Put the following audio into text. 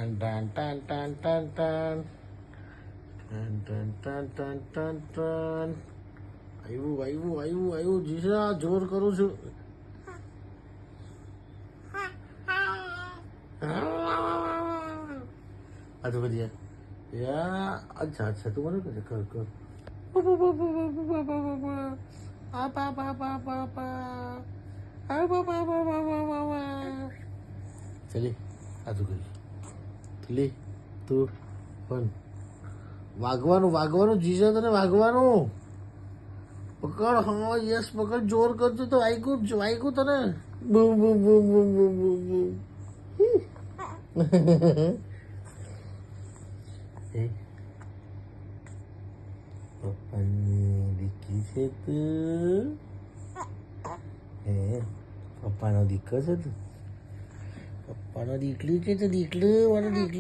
Ton ton ton ton ton ton ton ton ton ton ton. આવ્યું જીજા જોર કરું છું. આ તો બધી યા અચ્છા તું મને કર ચલી આ તું કરી ચલી તું પણ વાગવાનું જીજા તને વાગવાનું પકડ. હા યસ પકડ, જોર કરજો તો વાગ્યું તને. બૂમ બૂમ બૂમ બૂમ બૂમ બૂમ બૂમ. પપ્પાની દીકરી છે તું. હે પપ્પાનો દીકરો છે તું. પપ્પાનો દીકરી છે તો દીકરો દીકરો